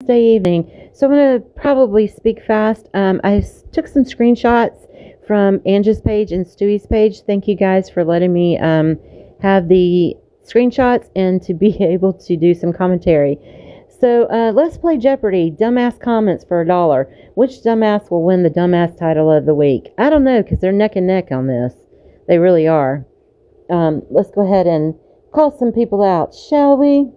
Wednesday evening. So I'm going to probably speak fast. Took some screenshots from Angie's page and Stewie's page. Thank you guys for letting me have the screenshots and to be able to do some commentary. So let's play Jeopardy. Dumbass comments for $1. Which dumbass will win the dumbass title of the week? I don't know, because they're neck and neck on this. They really are. Let's go ahead and call some people out, shall we?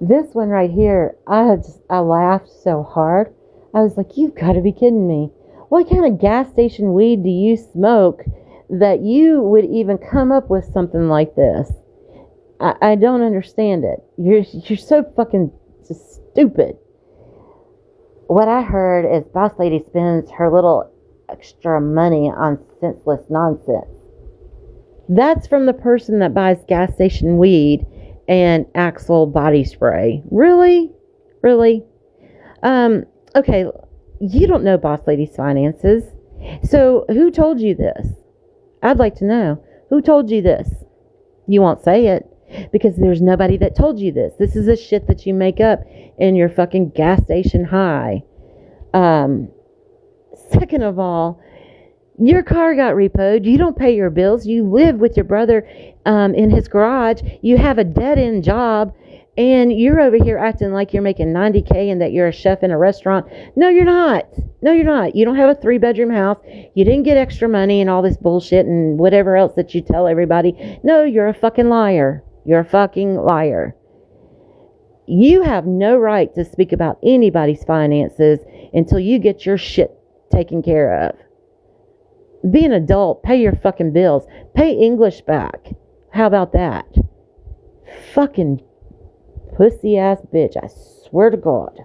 This one right here, I laughed so hard. I was like, you've got to be kidding me. What kind of gas station weed do you smoke that you would even come up with something like this? I don't understand it. You're so fucking stupid. What I heard is Boss Lady spends her little extra money on senseless nonsense. That's from the person that buys gas station weed and Axel body spray. Really? Really? Okay, you don't know Boss Lady's finances. So who told you this? I'd like to know. Who told you this? You won't say it because there's nobody that told you this. This is a shit that you make up in your fucking gas station high. Second of all, your car got repoed. You don't pay your bills. You live with your brother in his garage. You have a dead-end job. And you're over here acting like you're making $90K and that you're a chef in a restaurant. No, you're not. No, you're not. You don't have a 3-bedroom house. You didn't get extra money and all this bullshit and whatever else that you tell everybody. No, you're a fucking liar. You're a fucking liar. You have no right to speak about anybody's finances until you get your shit taken care of. Be an adult. Pay your fucking bills. Pay English back. How about that? Fucking pussy ass bitch. I swear to God.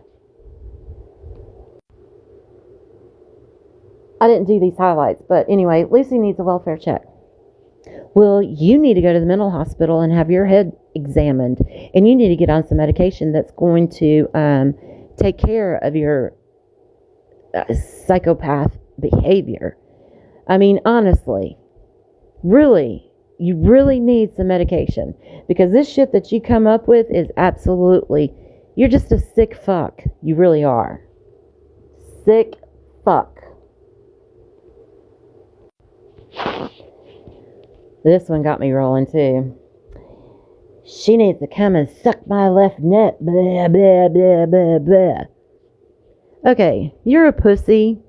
I didn't do these highlights, but anyway, Lucy needs a welfare check. Well, you need to go to the mental hospital and have your head examined, and you need to get on some medication that's going to take care of your psychopath behavior. I mean, honestly, really, you really need some medication because this shit that you come up with is absolutely, you're just a sick fuck. You really are. Sick fuck. This one got me rolling too. She needs to come and suck my left nut. Blah, blah, blah, blah, blah. Okay, you're a pussy.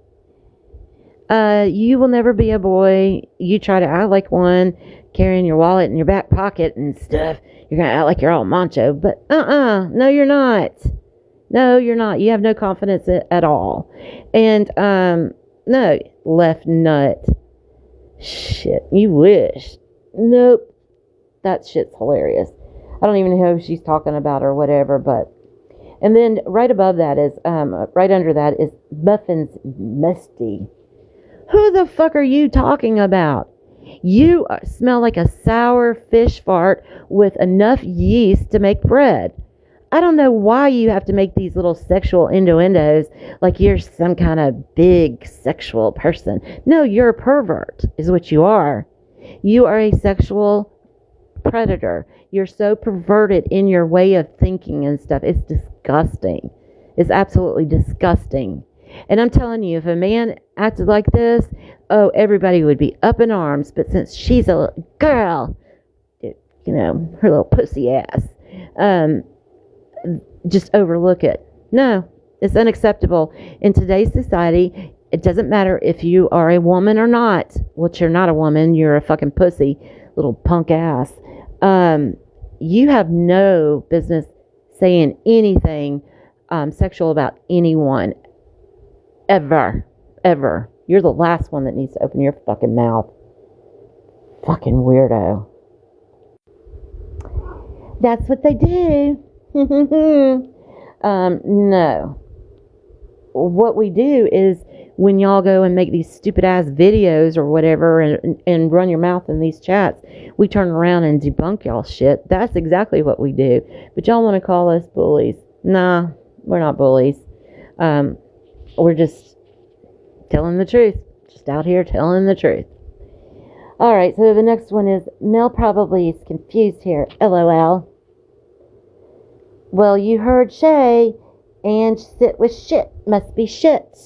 You will never be a boy. You try to act like one, carrying your wallet in your back pocket and stuff. You're going to act like you're all macho, but no, you're not. No, you're not. You have no confidence at all. And, no, left nut. Shit, you wish. Nope. That shit's hilarious. I don't even know who she's talking about or whatever, but. And then right above that is, right under that is Muffins Musty. Who the fuck are you talking about? You smell like a sour fish fart with enough yeast to make bread. I don't know why you have to make these little sexual innuendos like you're some kind of big sexual person. No, you're a pervert is what you are. You are a sexual predator. You're so perverted in your way of thinking and stuff. It's disgusting. It's absolutely disgusting. And I'm telling you, if a man acted like this, oh, everybody would be up in arms. But since she's a girl, you know, her little pussy ass, just overlook it. No, it's unacceptable. In today's society, it doesn't matter if you are a woman or not, which you're not a woman, you're a fucking pussy, little punk ass. You have no business saying anything sexual about anyone. Ever. You're the last one that needs to open your fucking mouth. Fucking weirdo. That's what they do. No. What we do is when y'all go and make these stupid ass videos or whatever and run your mouth in these chats, we turn around and debunk y'all shit. That's exactly what we do. But y'all want to call us bullies. Nah, we're not bullies. We're just telling the truth. Just out here telling the truth. Alright, so the next one is, Mel probably is confused here. LOL. Well, you heard Shay, and sit with shit must be shit.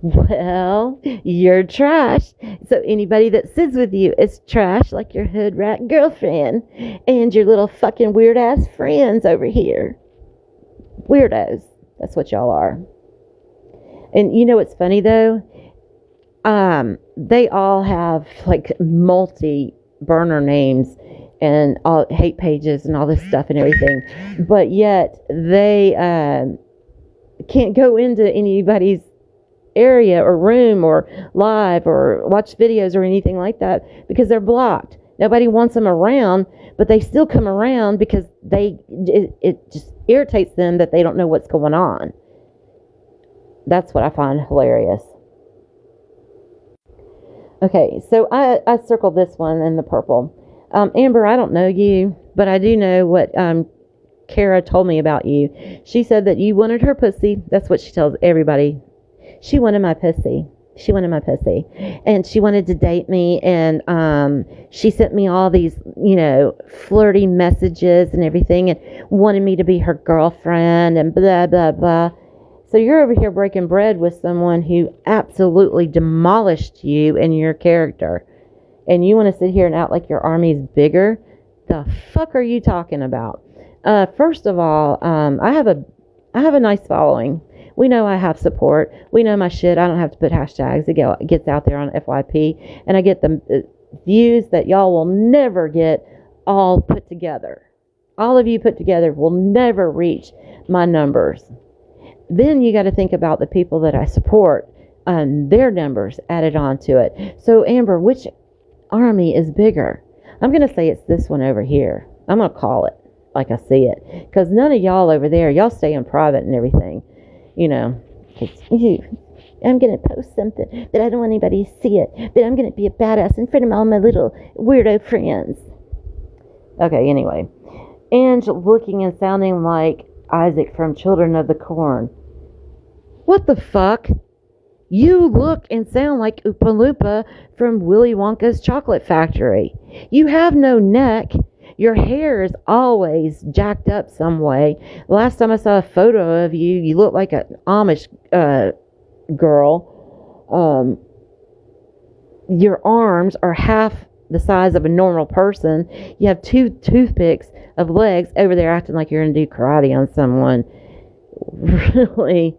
Well, you're trash. So anybody that sits with you is trash, like your hood rat girlfriend and your little fucking weird ass friends over here. Weirdos. That's what y'all are. And you know what's funny though? They all have like multi burner names and all hate pages and all this stuff and everything, but yet they can't go into anybody's area or room or live or watch videos or anything like that because they're blocked. Nobody wants them around, but they still come around because it just irritates them that they don't know what's going on. That's what I find hilarious. Okay, so I circled this one in the purple. Amber, I don't know you, but I do know what Kara told me about you. She said that you wanted her pussy. That's what she tells everybody. She wanted my pussy. She wanted my pussy. And she wanted to date me. And she sent me all these, flirty messages and everything and wanted me to be her girlfriend and blah, blah, blah. So you're over here breaking bread with someone who absolutely demolished you and your character. And you want to sit here and act like your army's bigger? The fuck are you talking about? First of all, I have a nice following. We know I have support. We know my shit. I don't have to put hashtags. It gets out there on FYP. And I get the views that y'all will never get all put together. All of you put together will never reach my numbers. Then you got to think about the people that I support and their numbers added on to it. So, Amber, which army is bigger? I'm going to say it's this one over here. I'm going to call it like I see it. Because none of y'all over there, y'all stay in private and everything. I'm going to post something, but I don't want anybody to see it. But I'm going to be a badass in front of all my little weirdo friends. Okay, anyway. And looking and sounding like Isaac from Children of the Corn. What the fuck? You look and sound like Oompa Loompa from Willy Wonka's Chocolate Factory. You have no neck. Your hair is always jacked up some way. Last time I saw a photo of you, you look like an Amish girl. Your arms are half the size of a normal person. You have 2 toothpicks of legs over there acting like you're going to do karate on someone. Really,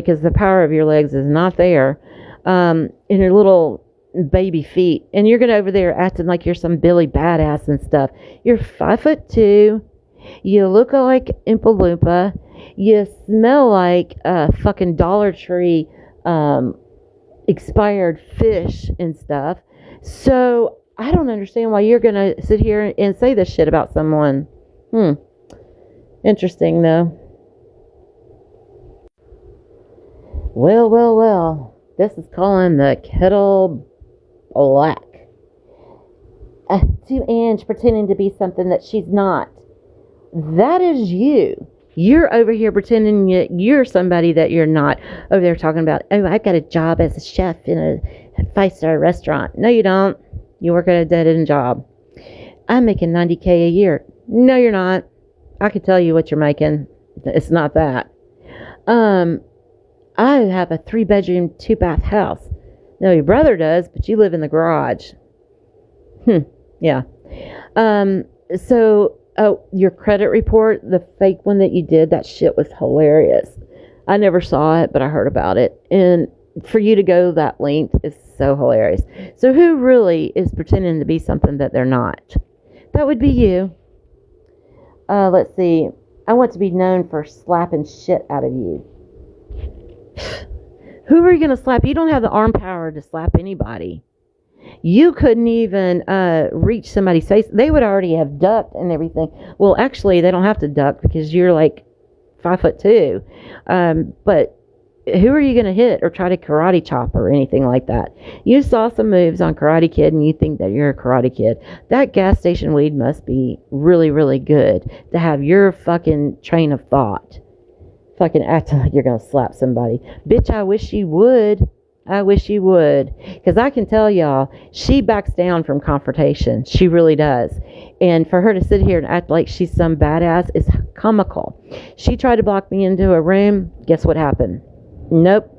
because the power of your legs is not there. And your little baby feet. And you're going to over there acting like you're some Billy Badass and stuff. You're 5'2". You look like Oompa Loompa. You smell like a fucking Dollar Tree expired fish and stuff. So I don't understand why you're going to sit here and say this shit about someone. Interesting, though. Well. This is calling the kettle black. To Ange pretending to be something that she's not. That is you. You're over here pretending you're somebody that you're not. Over there talking about, oh, I've got a job as a chef in a 5-star restaurant. No, you don't. You work at a dead-end job. I'm making $90K a year. No, you're not. I can tell you what you're making. It's not that. I have a 3-bedroom, 2-bath house. No, your brother does, but you live in the garage. Yeah. So, your credit report, the fake one that you did, that shit was hilarious. I never saw it, but I heard about it. And for you to go that length is so hilarious. So who really is pretending to be something that they're not? That would be you. Let's see. I want to be known for slapping shit out of you. Who are you going to slap? You don't have the arm power to slap anybody. You couldn't even reach somebody's face. They would already have ducked and everything. Well, actually, they don't have to duck because you're like 5'2". But who are you going to hit or try to karate chop or anything like that? You saw some moves on Karate Kid and you think that you're a Karate Kid. That gas station weed must be really, really good to have your fucking train of thought. Fucking acting like you're going to slap somebody. Bitch, I wish you would. I wish you would. Because I can tell y'all, she backs down from confrontation. She really does. And for her to sit here and act like she's some badass is comical. She tried to block me into a room. Guess what happened? Nope.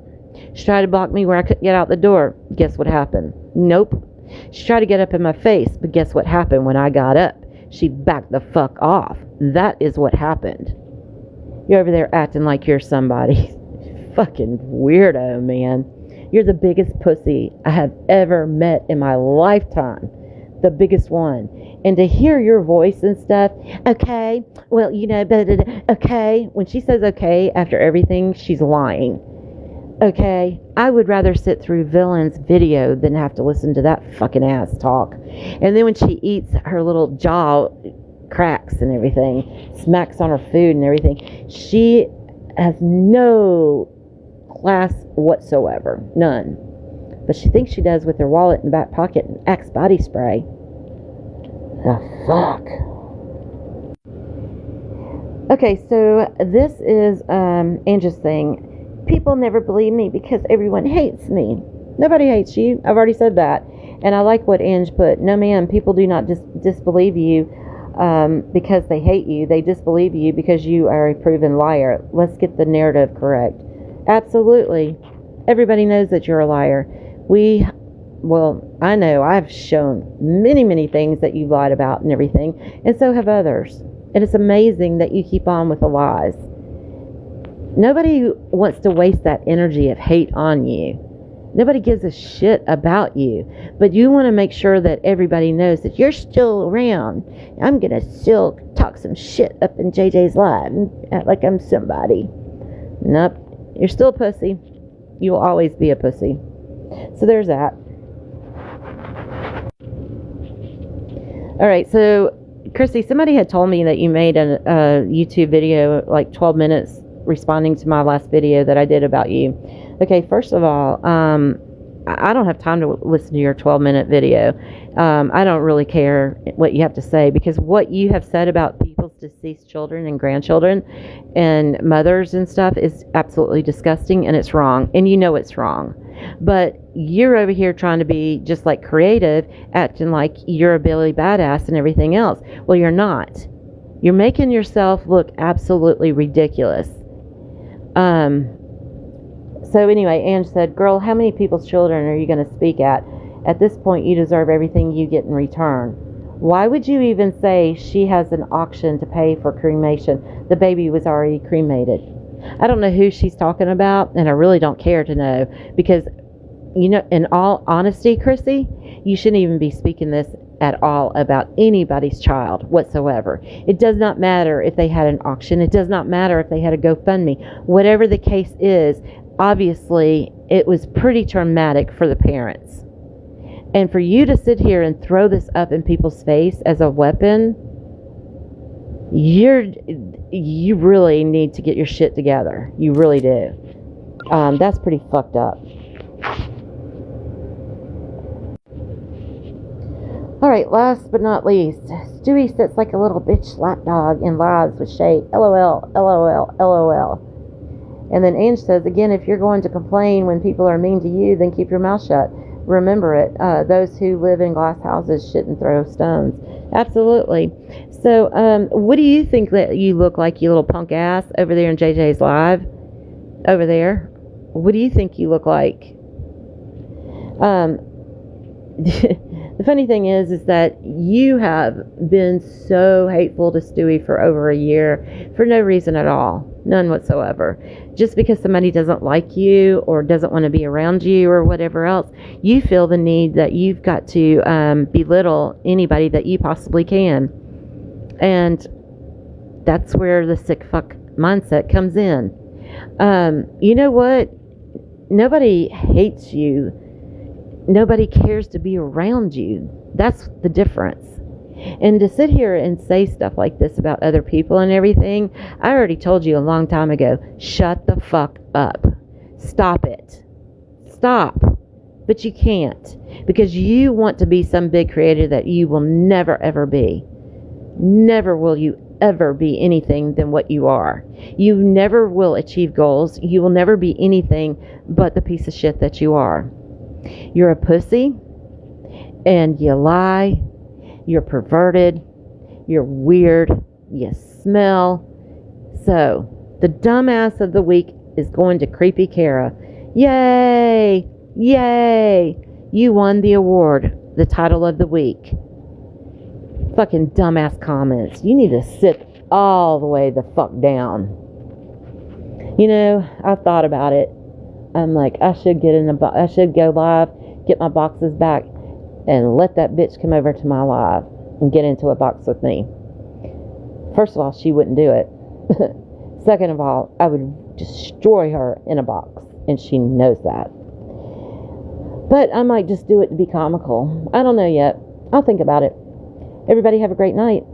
She tried to block me where I couldn't get out the door. Guess what happened? Nope. She tried to get up in my face. But guess what happened when I got up? She backed the fuck off. That is what happened. You're over there acting like you're somebody. Fucking weirdo, man. You're the biggest pussy I have ever met in my lifetime. The biggest one. And to hear your voice and stuff, okay, well, you know, okay. When she says okay after everything, she's lying. Okay, I would rather sit through Villain's video than have to listen to that fucking ass talk. And then when she eats, her little jaw cracks and everything, smacks on her food and everything. She has no class whatsoever. None. But she thinks she does with her wallet in the back pocket and Axe body spray. The fuck? Okay, so this is Angie's thing. People never believe me because everyone hates me. Nobody hates you. I've already said that. And I like what Ange put. No, ma'am, people do not disbelieve you because they hate you. They disbelieve you because you are a proven liar. Let's get the narrative correct. Absolutely. Everybody knows that you're a liar. I know I've shown many, many things that you lied about and everything, and so have others. And it's amazing that you keep on with the lies. Nobody wants to waste that energy of hate on you. Nobody gives a shit about you. But you want to make sure that everybody knows that you're still around. I'm going to still talk some shit up in JJ's live and act like I'm somebody. Nope. You're still a pussy. You will always be a pussy. So there's that. Alright, so Chrissy, somebody had told me that you made a YouTube video like 12 minutes responding to my last video that I did about you. Okay, first of all, I don't have time to listen to your 12-minute video. I don't really care what you have to say, because what you have said about people's deceased children and grandchildren and mothers and stuff is absolutely disgusting, and it's wrong, and you know it's wrong. But you're over here trying to be just like creative, acting like you're a Billy badass and everything else. Well, you're not. You're making yourself look absolutely ridiculous. So anyway, Ange said, girl, how many people's children are you going to speak at? At this point, you deserve everything you get in return. Why would you even say she has an auction to pay for cremation? The baby was already cremated. I don't know who she's talking about, and I really don't care to know, because, you know, in all honesty, Chrissy, you shouldn't even be speaking this at all about anybody's child whatsoever. It does not matter if they had an auction. It does not matter if they had a GoFundMe. Whatever the case is, obviously, it was pretty traumatic for the parents. And for you to sit here and throw this up in people's face as a weapon, you really need to get your shit together. You really do. That's pretty fucked up. Alright, last but not least, Stewie sits like a little bitch lapdog in lives with shade. LOL, LOL, LOL. And then Ange says, again, if you're going to complain when people are mean to you, then keep your mouth shut. Remember it. Those who live in glass houses shouldn't throw stones. Absolutely. So, what do you think that you look like, you little punk ass, over there in JJ's live? Over there? What do you think you look like? The funny thing is that you have been so hateful to Stewie for over a year for no reason at all. None whatsoever. Just because somebody doesn't like you or doesn't want to be around you or whatever else, you feel the need that you've got to belittle anybody that you possibly can. And that's where the sick fuck mindset comes in. You know what? Nobody hates you. Nobody cares to be around you. That's the difference. And to sit here and say stuff like this about other people and everything, I already told you a long time ago, shut the fuck up. Stop it. Stop. But you can't, because you want to be some big creator that you will never ever be. Never will you ever be anything than what you are. You never will achieve goals. You will never be anything but the piece of shit that you are. You're a pussy, and you lie. You're perverted. You're weird. You smell. So, the dumbass of the week is going to Creepy Kara. Yay! Yay! You won the award, the title of the week. Fucking dumbass comments. You need to sit all the way the fuck down. You know, I thought about it. I'm like, I should go live, get my boxes back, and let that bitch come over to my live and get into a box with me. First of all, she wouldn't do it. Second of all, I would destroy her in a box, and she knows that. But I might just do it to be comical. I don't know yet. I'll think about it. Everybody have a great night.